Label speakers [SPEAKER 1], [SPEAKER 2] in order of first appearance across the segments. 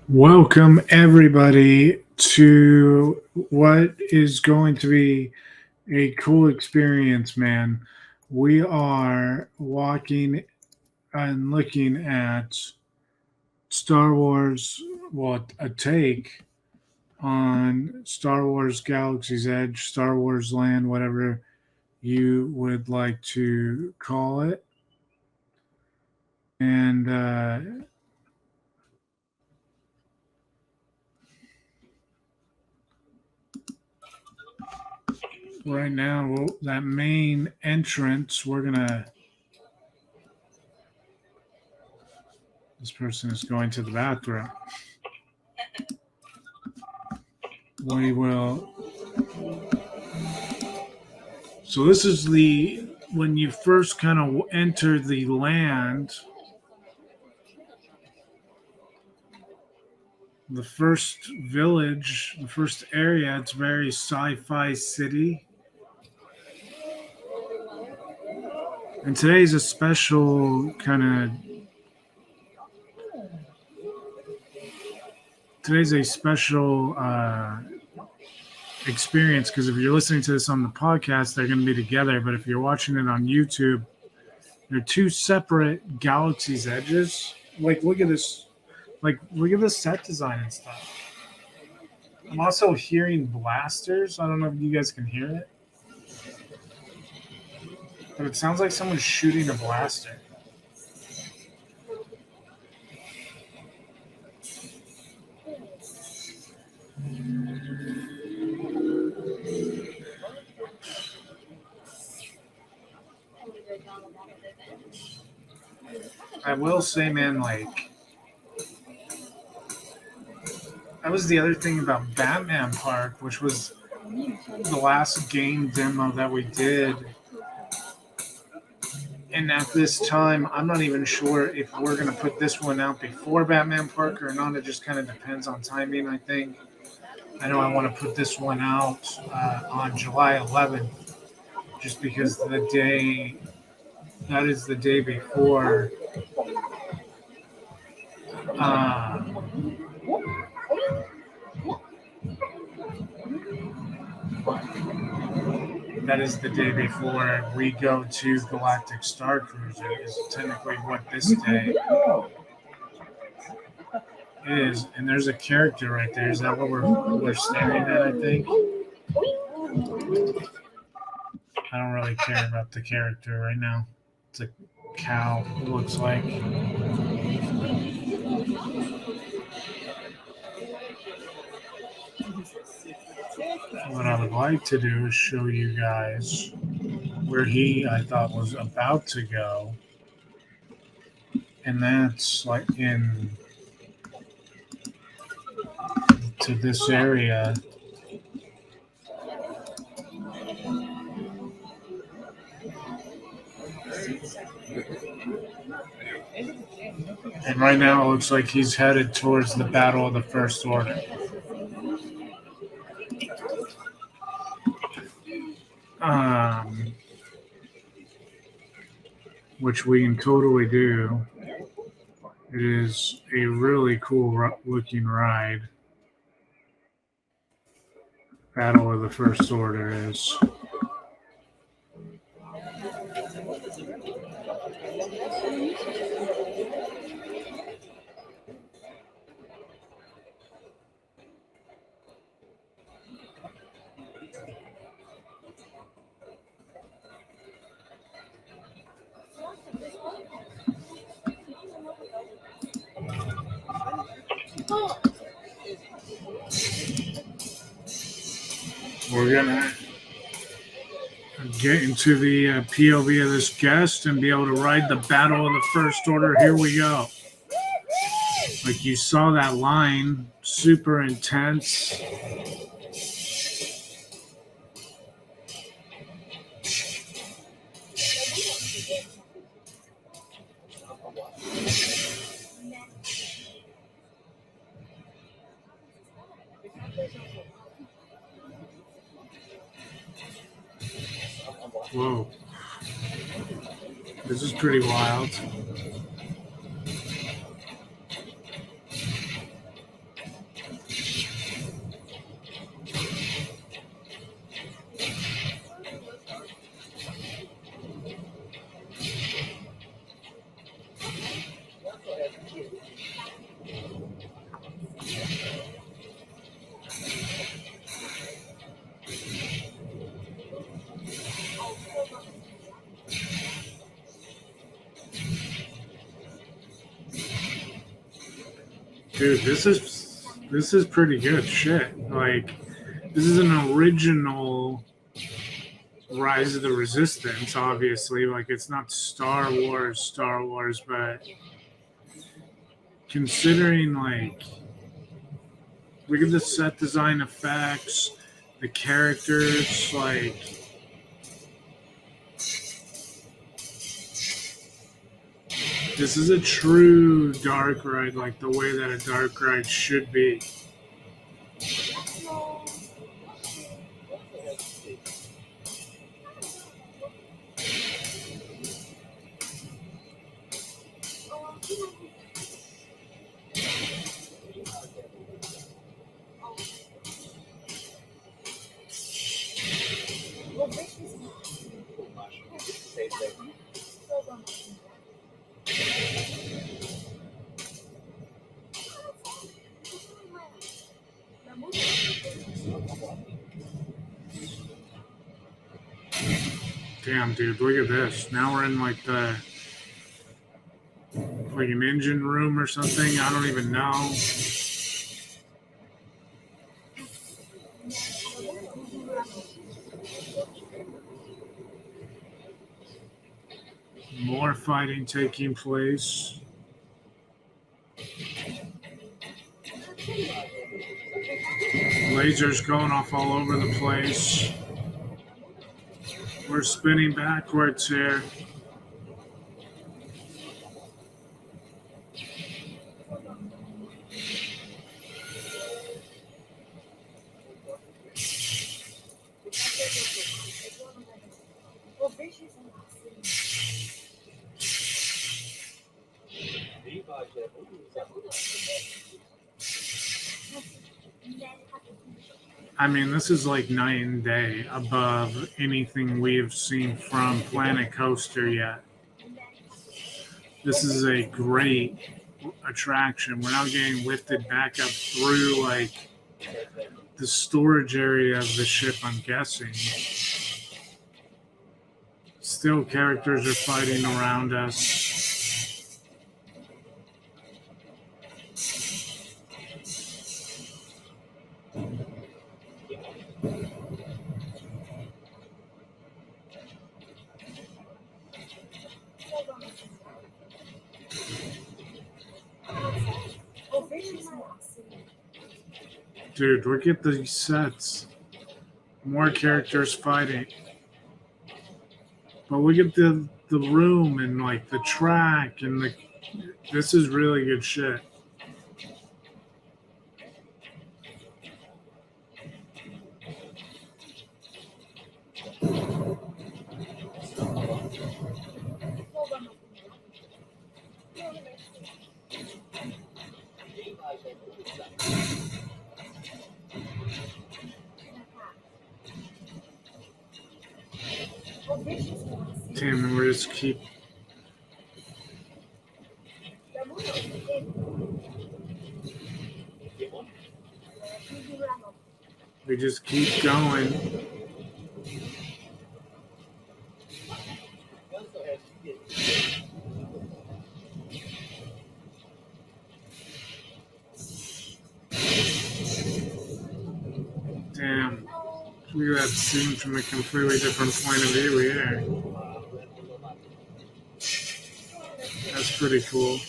[SPEAKER 1] Welcome, everybody, to what is going to be a cool experience, man. We are walking and looking at Star Wars, well, a take on Star Wars Galaxy's Edge, Star Wars Land, whatever you would like to call it. And right now, that main entrance, this person is going to the bathroom. We will. So this is when you first kind of enter the land, the first village, the first area. It's very sci-fi city. And today's a special experience, because if you're listening to this on the podcast, they're going to be together. But if you're watching it on YouTube, they're two separate Galaxy's Edges. Like, look at this. Like, look at the set design and stuff. I'm also hearing blasters. I don't know if you guys can hear it, but it sounds like someone's shooting a blaster. I will say, man, like, that was the other thing about Batman Park, which was the last game demo that we did. And at this time, I'm not even sure if we're going to put this one out before Batman Park or not. It just kind of depends on timing, I think. I know I want to put this one out on July 11th, just because that is the day before we go to Galactic Star Cruiser, is technically what this day is. And there's a character right there. Is that what we're staring at, I think? I don't really care about the character right now. It's a cow, it looks like. What I would like to do is show you guys where I thought was about to go. And that's like to this area. And right now it looks like he's headed towards the Battle of the First Order. Which we can totally do. It is a really cool looking ride. Battle of the First Order is. We're gonna get into the POV of this guest and be able to ride the Battle of the First Order. Here we go. Like, you saw that line, super intense. Whoa. This is pretty wild. Dude, this is pretty good shit. Like, this is an original Rise of the Resistance, obviously. Like, it's not Star Wars, but considering, like, look at the set design effects, the characters, like, this is a true dark ride, like the way that a dark ride should be. Damn, dude, look at this. Now we're in like an engine room or something. I don't even know. More fighting taking place. Lasers going off all over the place. We're spinning backwards here. I mean, this is like night and day above anything we've seen from Planet Coaster yet. This is a great attraction. We're now getting lifted back up through like the storage area of the ship, I'm guessing. Still, characters are fighting around us. Dude, look at these sets. More characters fighting. But look at the room and like the track and this is really good shit. Damn, and we just keep. We just keep going. Damn. Look at that scene from a completely different point of view here. That's pretty cool.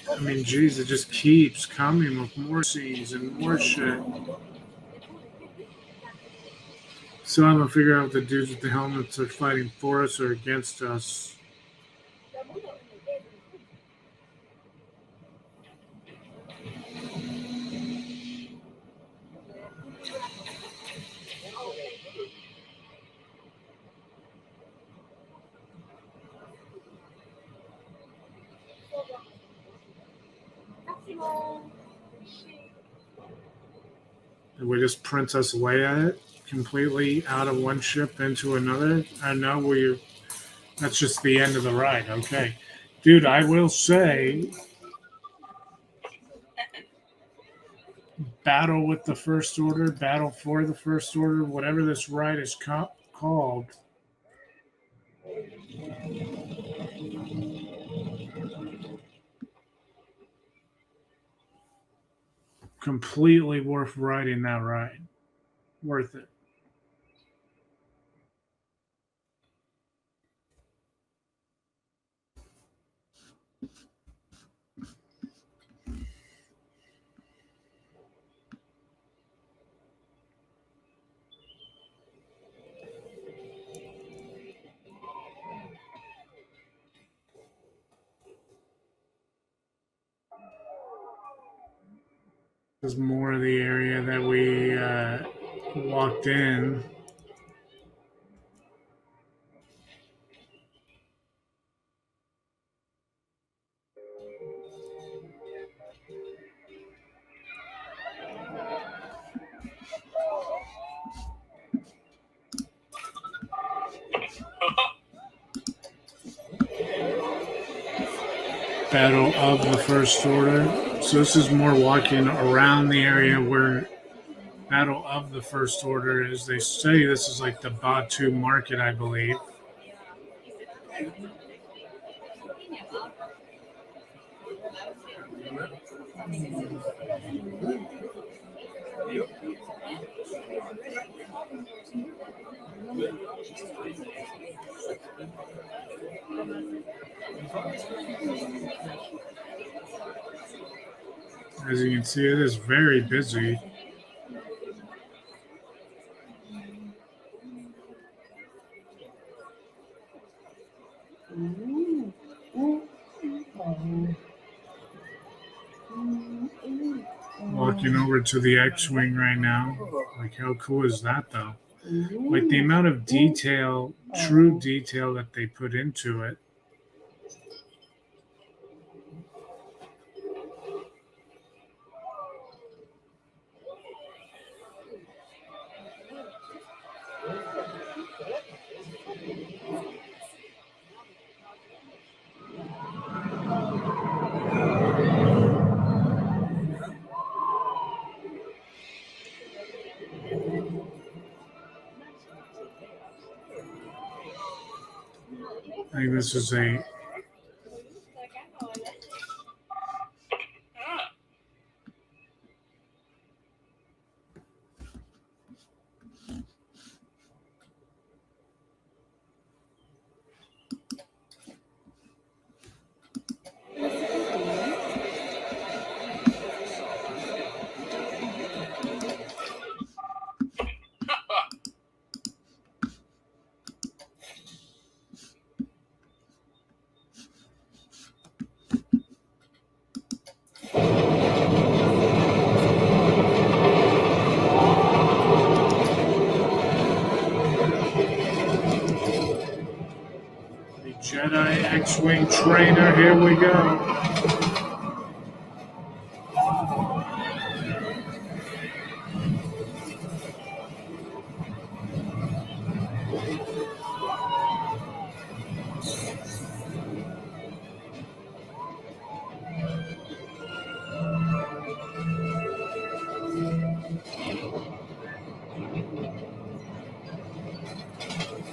[SPEAKER 1] I mean, geez, it just keeps coming with more scenes and more shit. Still haven't figured out if the dudes with the helmets are fighting for us or against us. We just Princess Leia it completely out of one ship into another. I know that's just the end of the ride. Okay. Dude, I will say battle with the First Order, battle for the First Order, whatever this ride is called. Completely worth riding that ride. Worth it. This is more of the area that we walked in. Battle of the First Order. So this is more walking around the area where Battle of the First Order is. They say this is like the Batu market, I believe. As you can see, it is very busy. Walking over to the X-Wing right now. Like, how cool is that, though? Like, the amount of detail, true detail that they put into it. I think this is a Jedi X-Wing trainer. Here we go.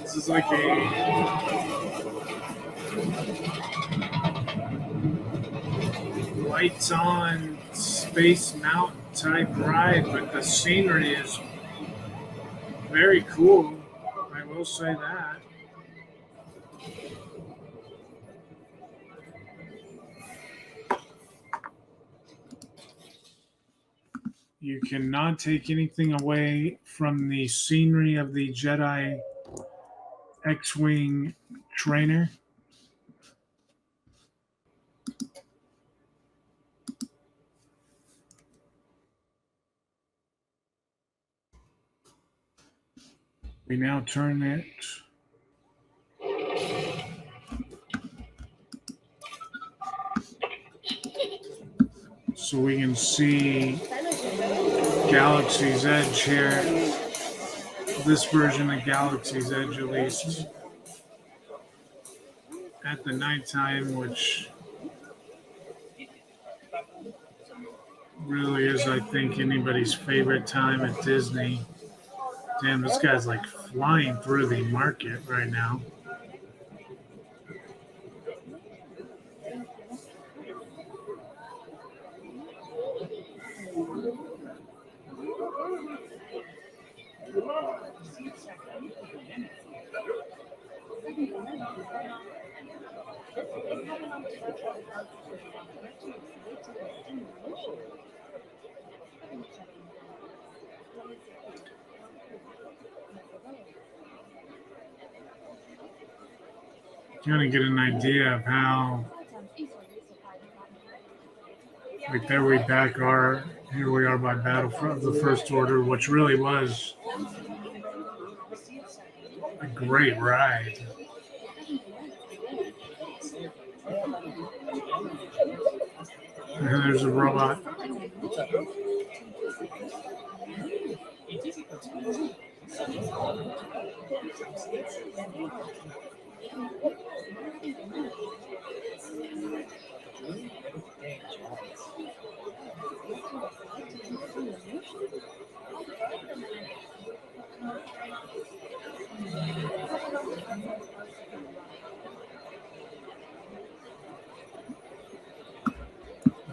[SPEAKER 1] This is like a lights on Space Mountain type ride, but the scenery is very cool. I will say that. You cannot take anything away from the scenery of the Jedi X-Wing trainer. We now turn it so we can see Galaxy's Edge here. This version of Galaxy's Edge, at least, at the nighttime, which really is, I think, anybody's favorite time at Disney. Damn, this guy's like flying through the market right now. Kind of get an idea of how, like, there we back are. Here we are by Battle of the First Order, which really was a great ride. And there's a robot.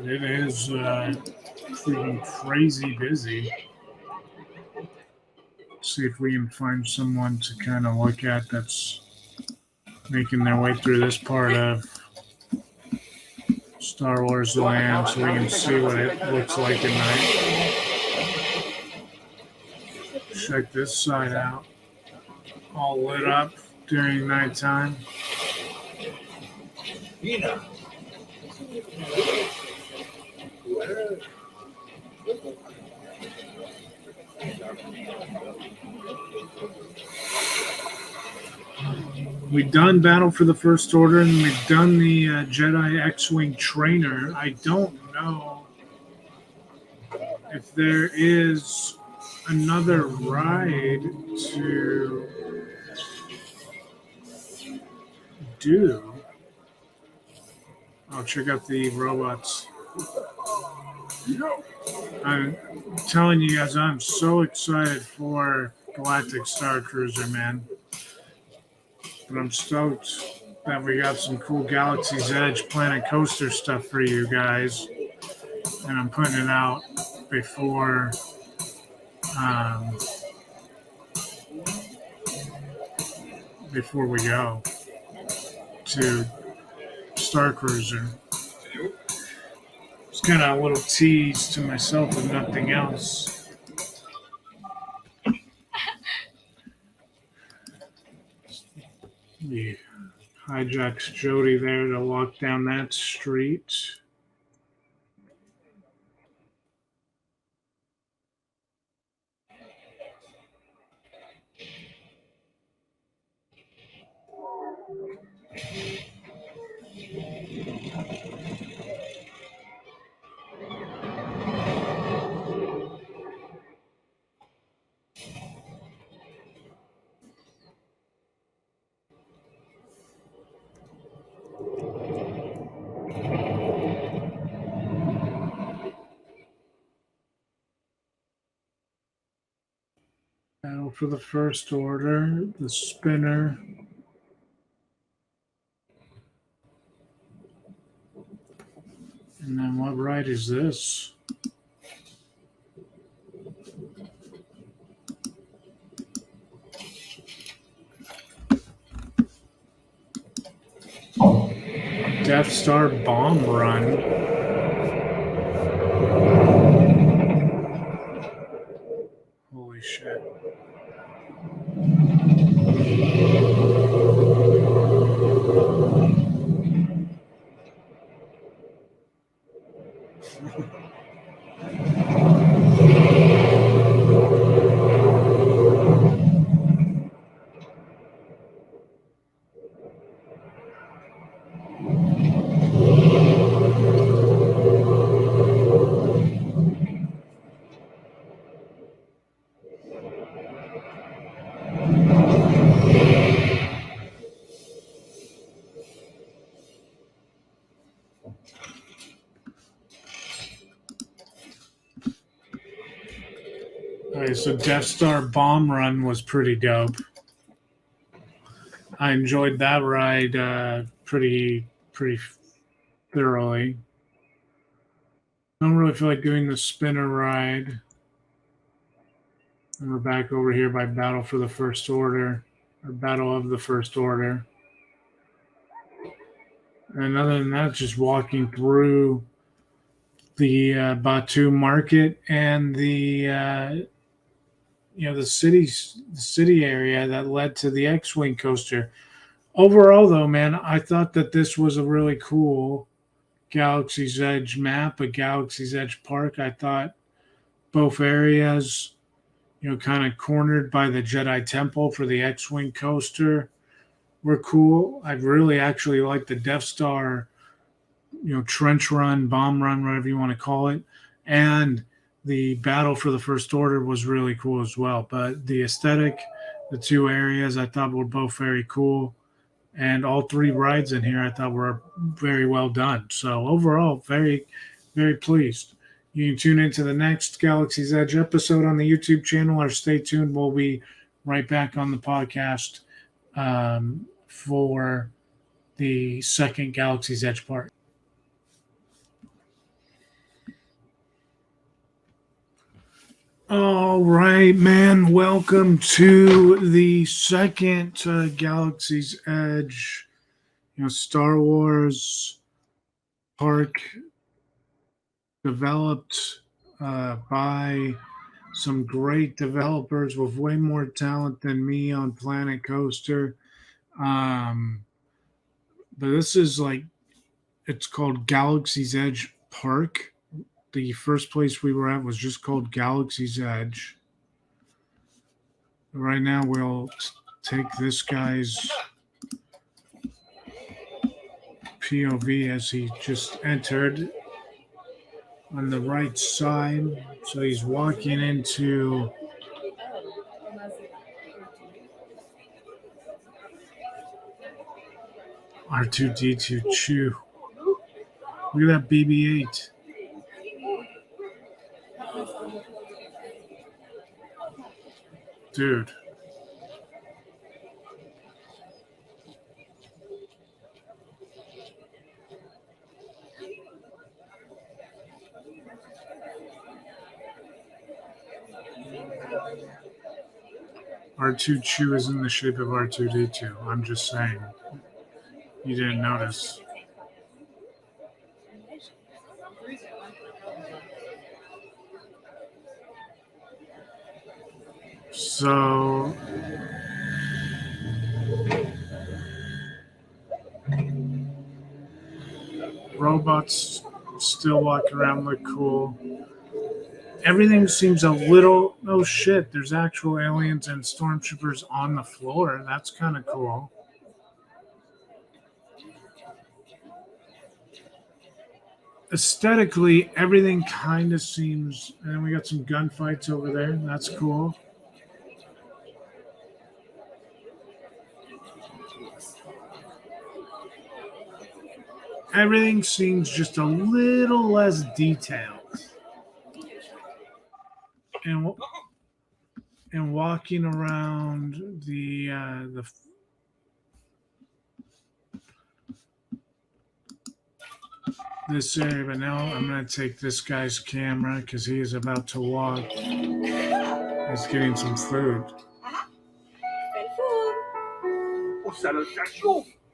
[SPEAKER 1] It is freaking crazy busy. See if we can find someone to kind of look at that's making their way through this part of Star Wars land so we can see what it looks like at night. Check this side out. All lit up during nighttime. We've done Battle for the First Order, and we've done the Jedi X-Wing Trainer. I don't know if there is another ride to do. I'll check out the robots. I'm telling you guys, I'm so excited for Galactic Star Cruiser, man. But I'm stoked that we got some cool Galaxy's Edge Planet Coaster stuff for you guys. And I'm putting it out before we go to Star Cruiser. It's kind of a little tease to myself if nothing else. He hijacks Jody there to walk down that street. Battle for the First Order, the spinner. And then what ride is this? Death Star Bomb Run. Holy shit. Okay, so Death Star bomb run was pretty dope. I enjoyed that ride pretty thoroughly. I don't really feel like doing the spinner ride. And we're back over here by Battle for the First Order, or Battle of the First Order. And other than that, just walking through the Batu market and the city area that led to the X-wing coaster. Overall, though, man, I thought that this was a really cool Galaxy's Edge map, a Galaxy's Edge park. I thought both areas, kind of cornered by the Jedi Temple for the X-wing coaster, were cool. I really actually liked the Death Star, trench run, bomb run, whatever you want to call it, and the battle for the First Order was really cool as well. But the aesthetic, the two areas, I thought were both very cool, and all three rides in here I thought were very well done. So overall, very, very pleased. You can tune into the next Galaxy's Edge episode on the YouTube channel, or stay tuned. We'll be right back on the podcast for the second Galaxy's Edge part. All right, man. Welcome to the second Galaxy's Edge, Star Wars park developed by some great developers with way more talent than me on Planet Coaster. But this is it's called Galaxy's Edge Park. The first place we were at was just called Galaxy's Edge. Right now, we'll take this guy's POV as he just entered on the right side. So he's walking into R2-D2 Chew. Look at that BB-8. Dude. R2 Chew is in the shape of R2-D2. I'm just saying. You didn't notice. So robots still walking around, look cool. Everything seems a little, oh shit, there's actual aliens and stormtroopers on the floor. That's kind of cool. Aesthetically, everything kind of seems, and we got some gunfights over there. That's cool. Everything seems just a little less detailed. And walking around this area, but now I'm going to take this guy's camera because he is about to walk. He's getting some food.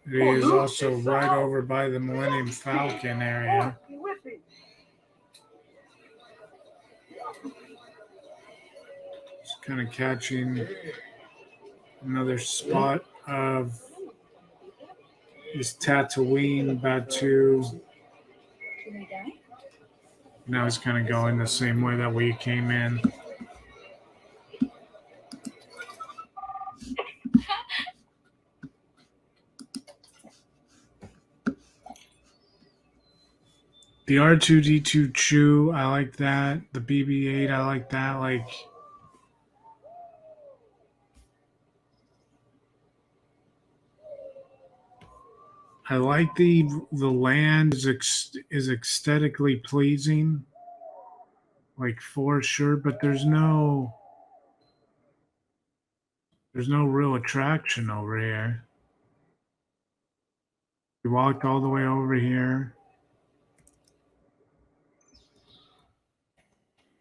[SPEAKER 1] He is also right over by the Millennium Falcon area. Just kind of catching another spot of this Tatooine Batu. Now he's kind of going the same way that we came in. The R2-D2 Chew, I like that. The BB-8, I like that. I like the land is aesthetically pleasing, for sure. But there's no There's no real attraction over here. We walked all the way over here.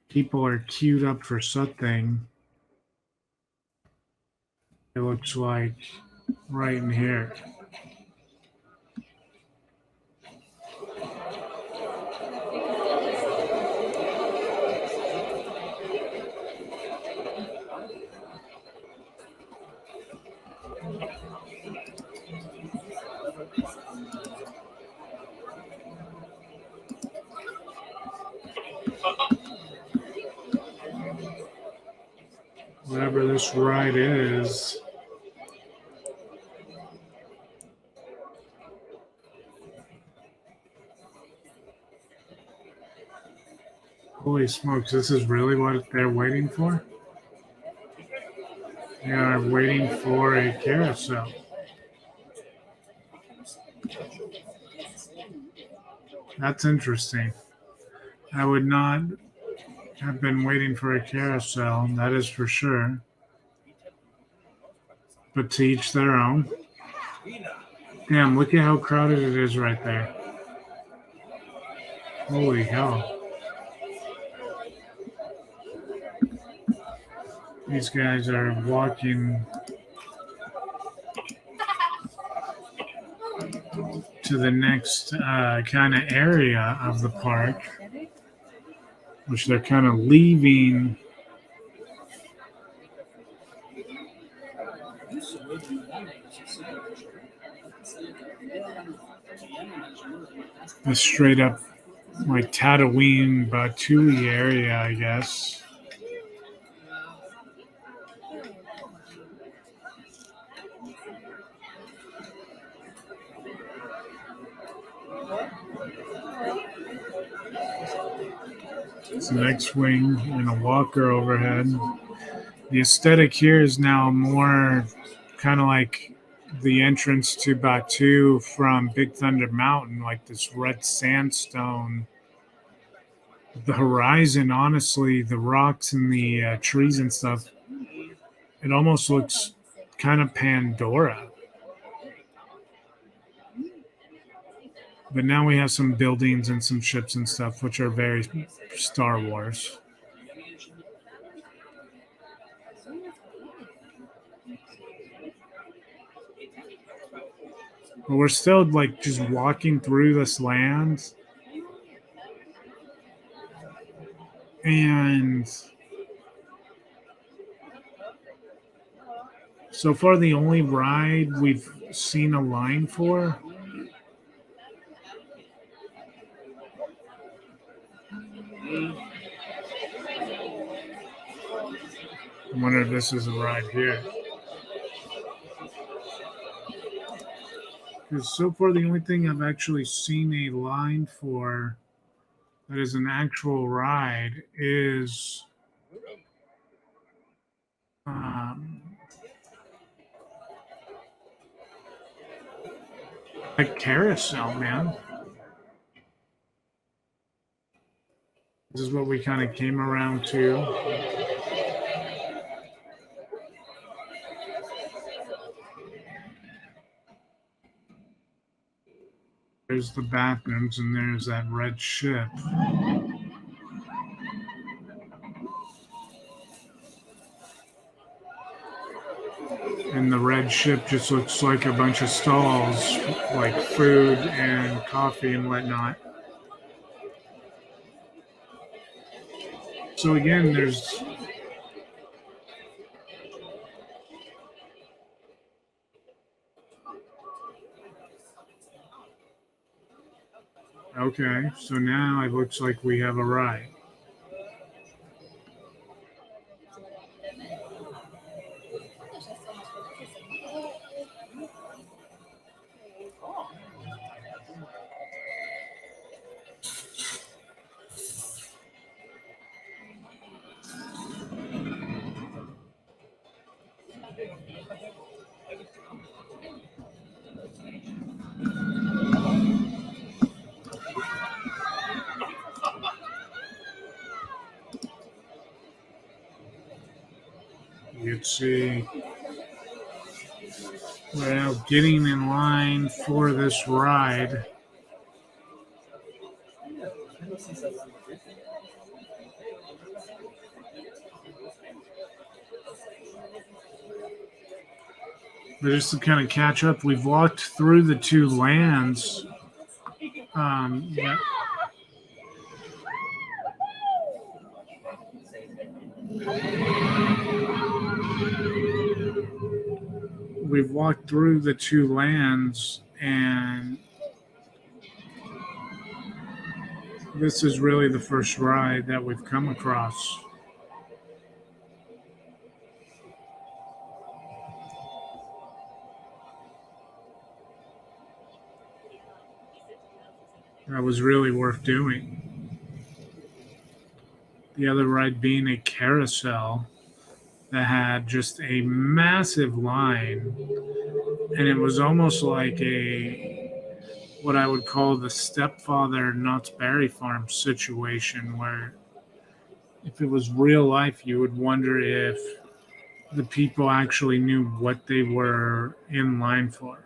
[SPEAKER 1] People are queued up for something. It looks like right in here. Whatever this ride is. Holy smokes, this is really what they're waiting for? They are waiting for a carousel. That's interesting. I would not have been waiting for a carousel, that is for sure. But to each their own. Damn, look at how crowded it is right there. Holy hell. These guys are walking to the next kind of area of the park, which they're kind of leaving. The straight up like Tatooine, Batu area, I guess. It's an X-wing and a walker overhead. The aesthetic here is now more kind of like the entrance to Batu from Big Thunder Mountain, like this red sandstone. The horizon, honestly, the rocks and the trees and stuff, it almost looks kind of Pandora. But now we have some buildings and some ships and stuff, which are very Star Wars. But we're still like just walking through this land. And so far, the only ride we've seen a line for I wonder if this is a ride here. Because so far, the only thing I've actually seen a line for that is an actual ride is a carousel, man. This is what we kind of came around to. There's the bathrooms, and there's that red ship. And the red ship just looks like a bunch of stalls, like food and coffee and whatnot. So again, there's okay, so now it looks like we have a ride. You can see We're now getting in line for this ride. But just to kind of catch up, we've walked through the two lands. Yeah. We've walked through the two lands, and this is really the first ride that we've come across. That was really worth doing. The other ride being a carousel that had just a massive line, and it was almost like what I would call the stepfather Knott's Berry Farm situation, where if it was real life, you would wonder if the people actually knew what they were in line for.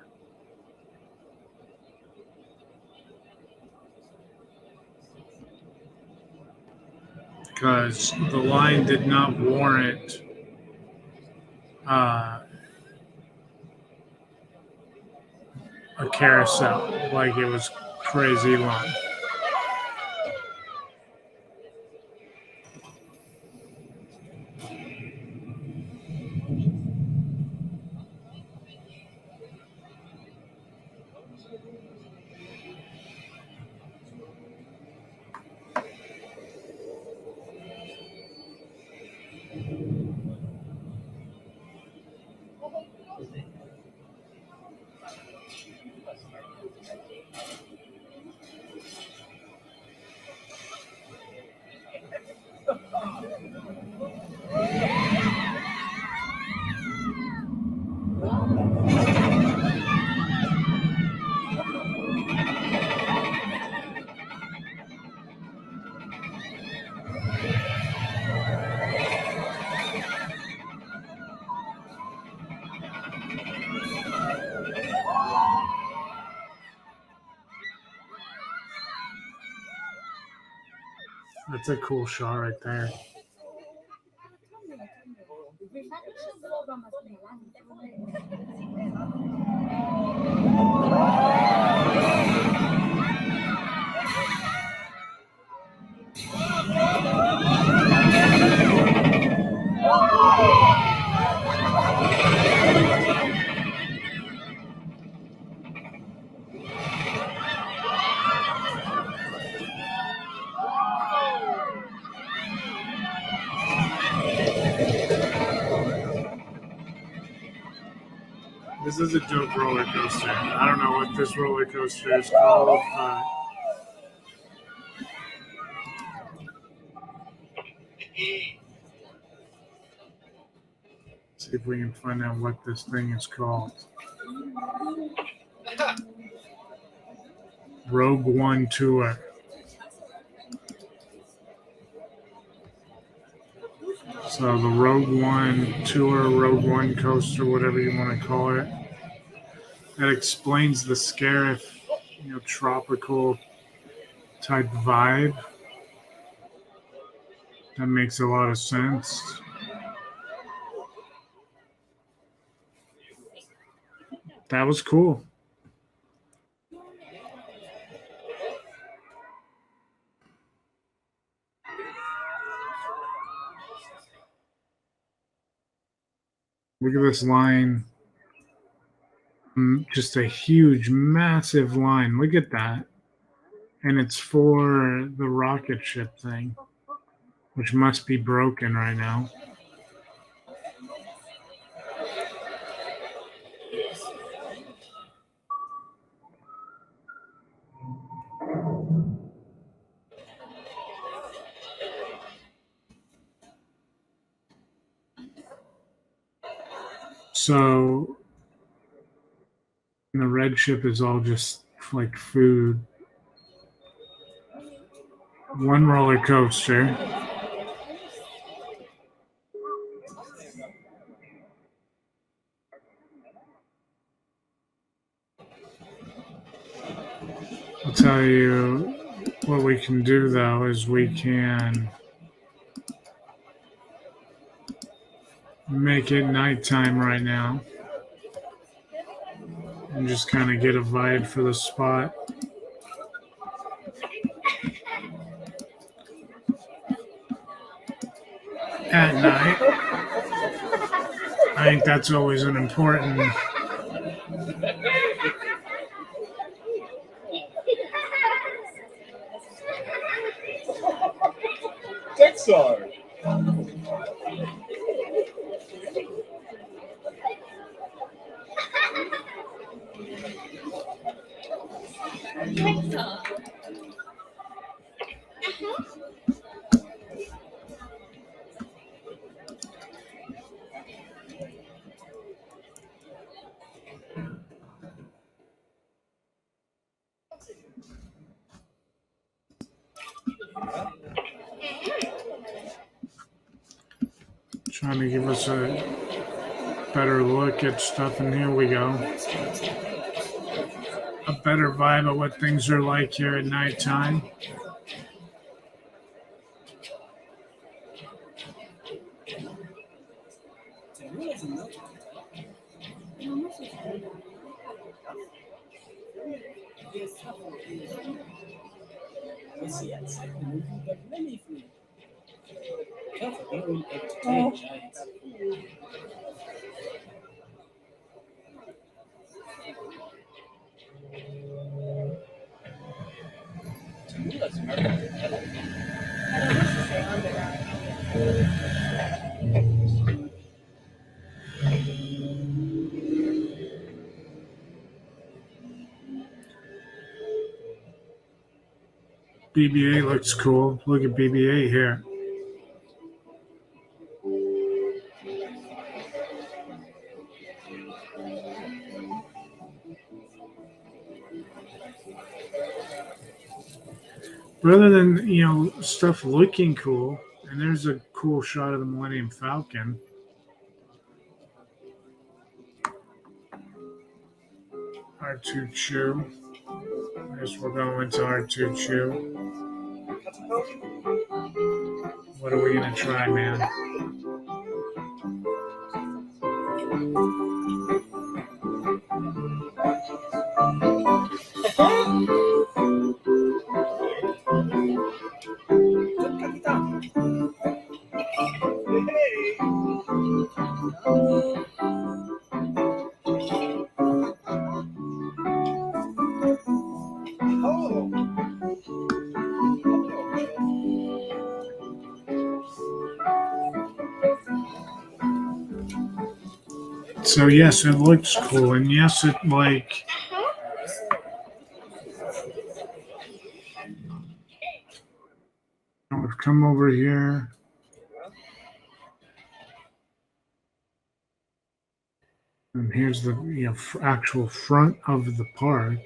[SPEAKER 1] Because the line did not warrant a carousel. Like, it was crazy long. That's a cool shot right there. This is a dope roller coaster. I don't know what this roller coaster is called, but see if we can find out what this thing is called. Rogue One Tour. So the Rogue One Tour, Rogue One Coaster, whatever you want to call it, that explains the Scarif, tropical type vibe. That makes a lot of sense. That was cool. Look at this line. Just a huge, massive line. Look at that. And it's for the rocket ship thing, which must be broken right now. So the red ship is all just like food. One roller coaster. I'll tell you what we can do though is we can make it nighttime right now and just kind of get a vibe for the spot. At night, I think that's always an important
[SPEAKER 2] Pixar.
[SPEAKER 1] trying to give us a better look at stuff, and here we go. A better vibe of what things are like here at nighttime. BB-8 looks cool. Look at BB-8 here. Rather than, stuff looking cool, and there's a cool shot of the Millennium Falcon. R2-Chew. I guess we're going to R2-Chew. What are we going to try, man? So yes, it looks cool, and yes, it I've come over here. And here's the actual front of the park.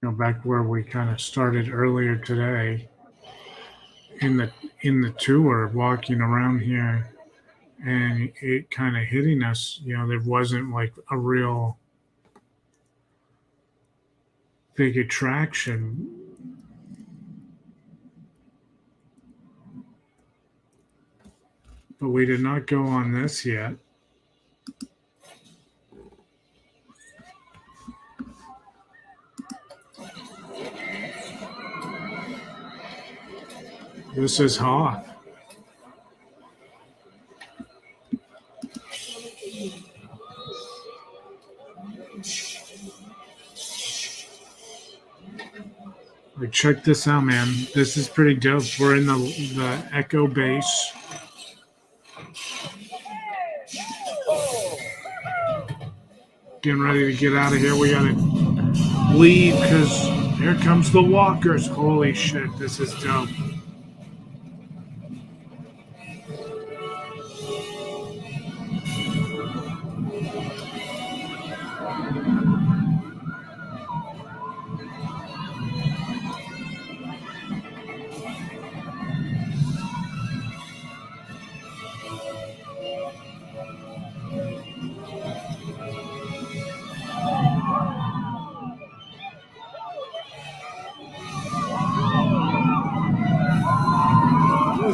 [SPEAKER 1] Back where we kind of started earlier today in the tour, walking around here, and it kind of hitting us. There wasn't like a real big attraction. But we did not go on this yet. This is Hoth. Like, check this out, man. This is pretty dope. We're in the Echo base. Getting ready to get out of here. We gotta leave because here comes the walkers. Holy shit, this is dope.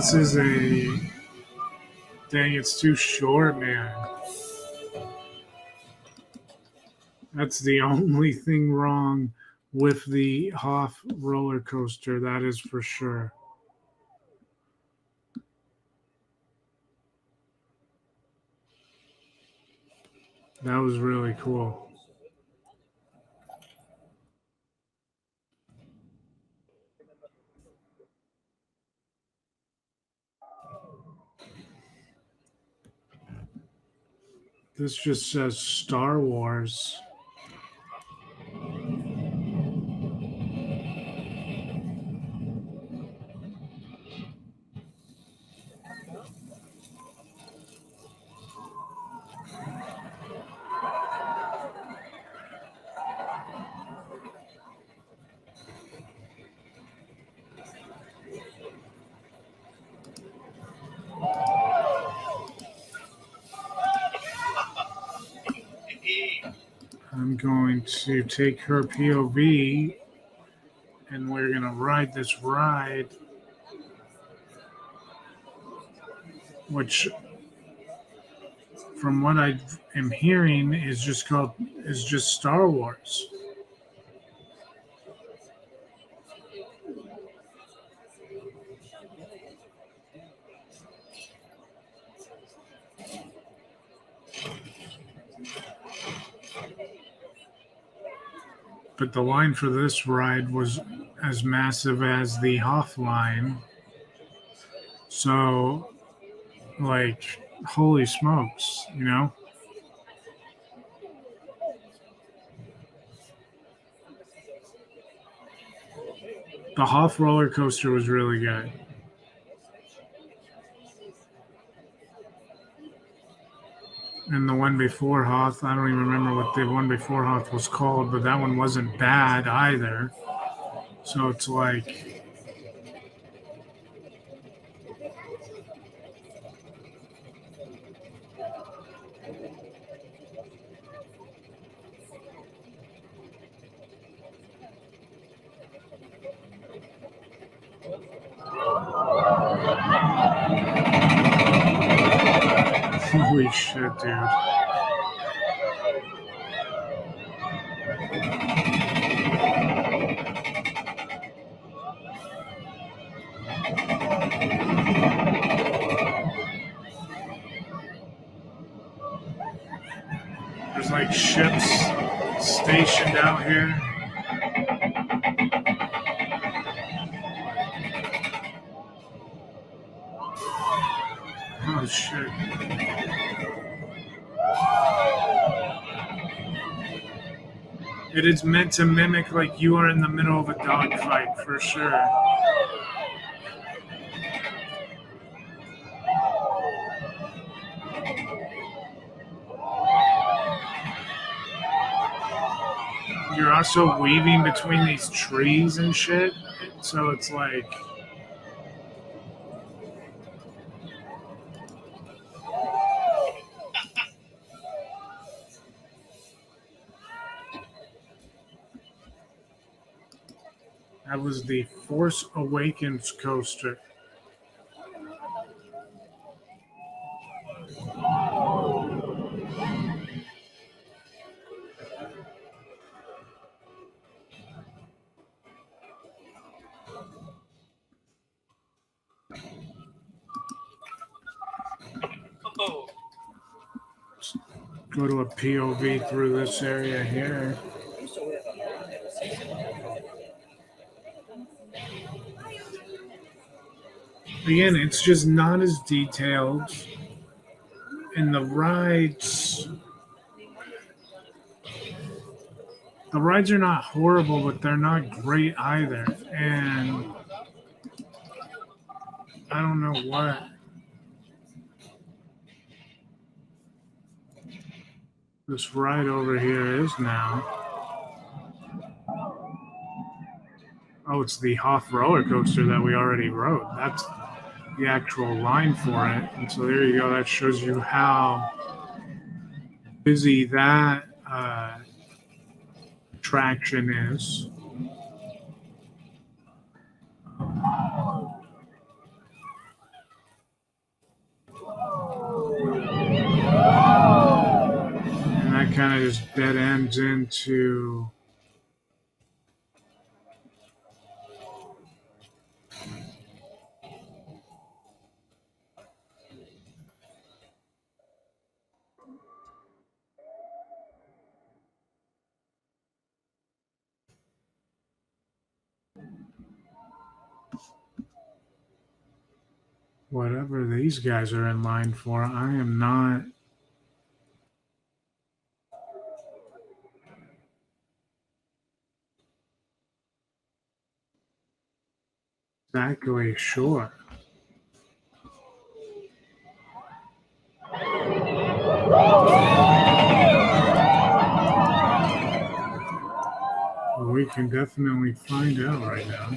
[SPEAKER 1] This is a... Dang, it's too short, man. That's the only thing wrong with the Hoth roller coaster, that is for sure. That was really cool. This just says Star Wars. I'm going to take her POV and we're going to ride this ride, which from what I am hearing is just Star Wars. But the line for this ride was as massive as the Hoth line. So, like, holy smokes, you know? The Hoth roller coaster was really good. And the one before Hoth, I don't even remember what the one before Hoth was called, but that one wasn't bad either. So it's like... Holy shit, dude. There's like ships stationed out here. Oh shit. It is meant to mimic like you are in the middle of a dogfight for sure. You're also weaving between these trees and shit, so it's like... That was the Force Awakens coaster. Go to a POV through this area here. Again, it's just not as detailed. And the rides are not horrible, but they're not great either. And I don't know what this ride over here is now. Oh, it's the Hoth roller coaster that we already rode. That's the actual line for it. And so there you go. That shows you how busy that attraction is. that kind of just dead ends into whatever these guys are in line for. I am not exactly sure. We can definitely find out right now.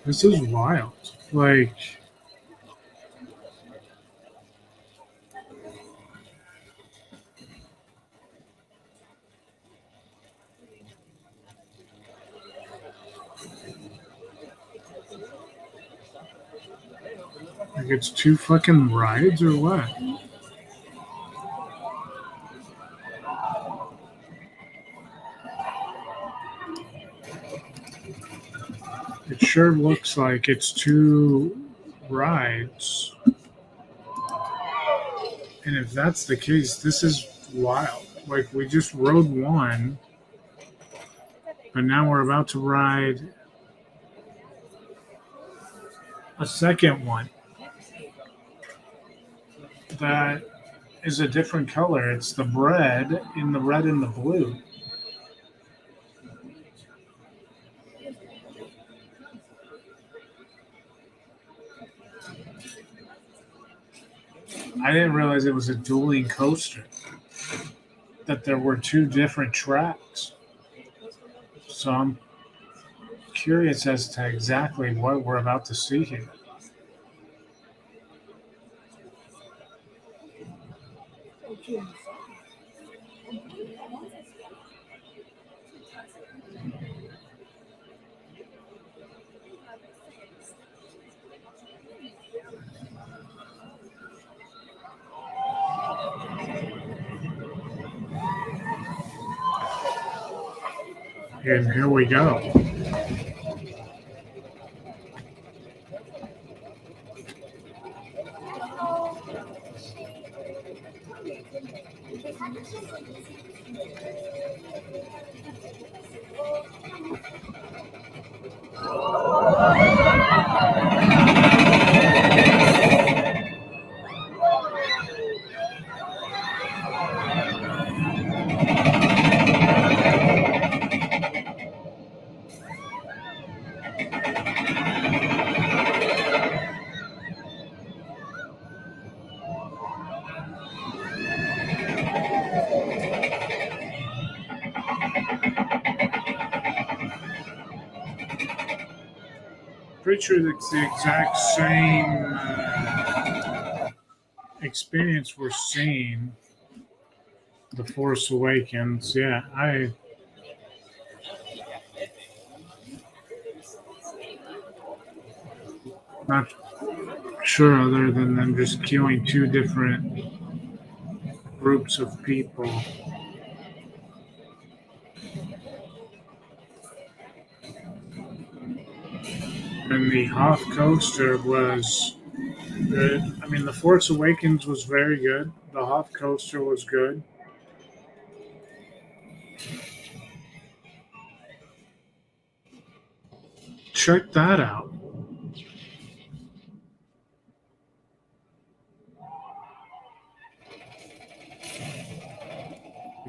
[SPEAKER 1] This is wild. Like, it's two fucking rides or what? It sure looks like it's two rides. And if that's the case, this is wild. Like, we just rode one, but now we're about to ride a second one that is a different color. It's the bread in the red and the blue. I didn't realize it was a dueling coaster, that there were two different tracks. So I'm curious as to exactly what we're about to see here. And here we go. Pretty sure it's the exact same experience we're seeing. The Force Awakens. Yeah, not sure other than them just queuing two different groups of people. And the Hoth coaster was good. I mean, the Force Awakens was very good. The Hoth coaster was good. Check that out.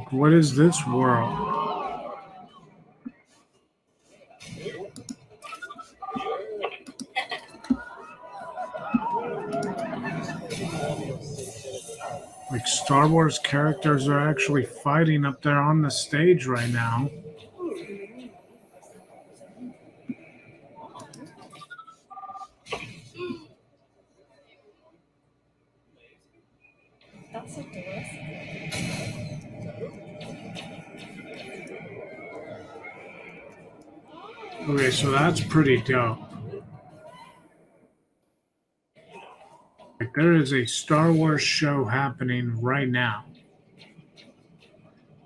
[SPEAKER 1] Like, what is this world? Like, Star Wars characters are actually fighting up there on the stage right now.
[SPEAKER 3] That's so delicious.
[SPEAKER 1] Okay, so that's pretty dope. Like, there is a Star Wars show happening right now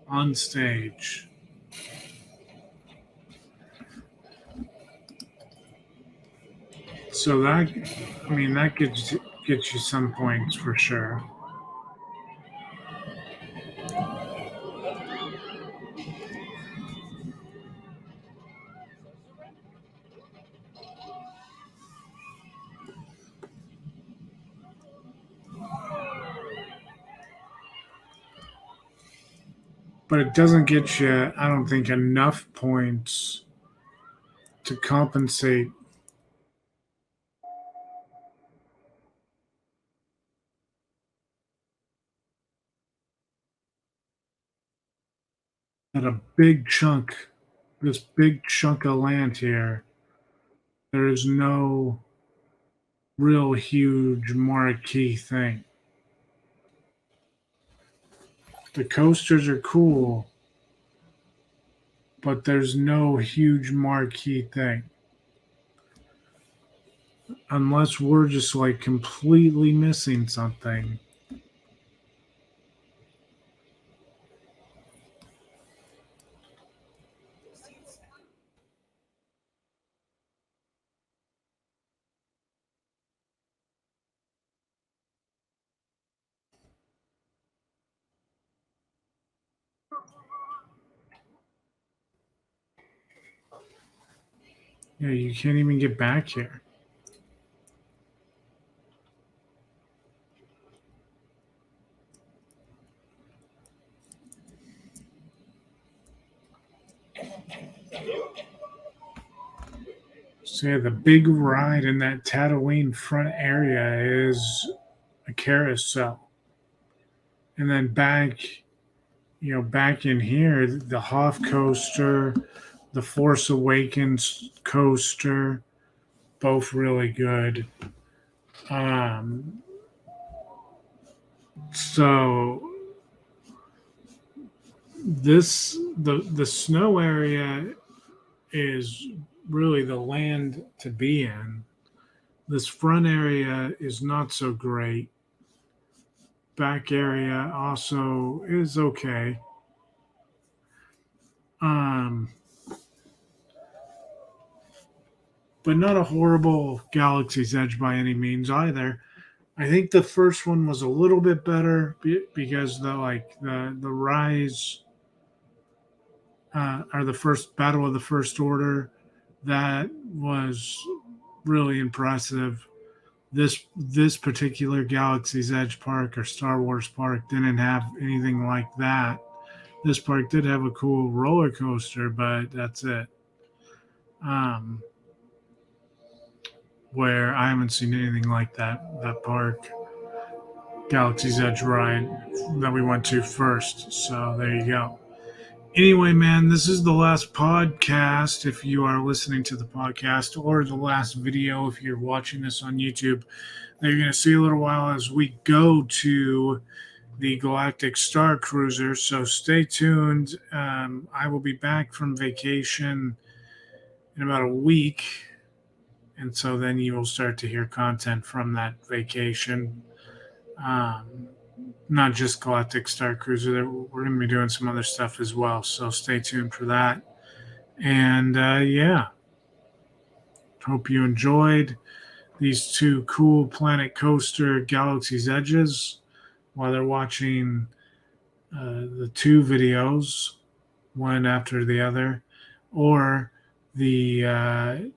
[SPEAKER 1] on stage. So that, I mean, that gets you some points for sure. But it doesn't get you, I don't think, enough points to compensate. At a big chunk, this big chunk of land here, there is no real huge marquee thing. The coasters are cool, but there's no huge marquee thing. Unless we're just like completely missing something. Yeah, you can't even get back here. So yeah, the big ride in that Tatooine front area is a carousel. And then back in here, the Hoth coaster, the Force Awakens coaster, both really good. So the snow area is really the land to be in. This front area is not so great. Back area also is okay. Um, but not a horrible Galaxy's Edge by any means either. I think the first one was a little bit better because the rise or the first battle of the First Order, that was really impressive. This particular Galaxy's Edge park or Star Wars park didn't have anything like that. This park did have a cool roller coaster, but that's it. Where I haven't seen anything like that park, Galaxy's Edge ride that we went to first. So there you go. Anyway, man, this is the last podcast if you are listening to the podcast, or the last video if you're watching this on YouTube, that you're going to see a little while as we go to the Galactic Star Cruiser. So stay tuned. I will be back from vacation in about a week. And so then you will start to hear content from that vacation. Not just Galactic Star Cruiser. We're going to be doing some other stuff as well. So stay tuned for that. And yeah, hope you enjoyed these two cool Planet Coaster Galaxy's Edges while they're watching the two videos, one after the other, or the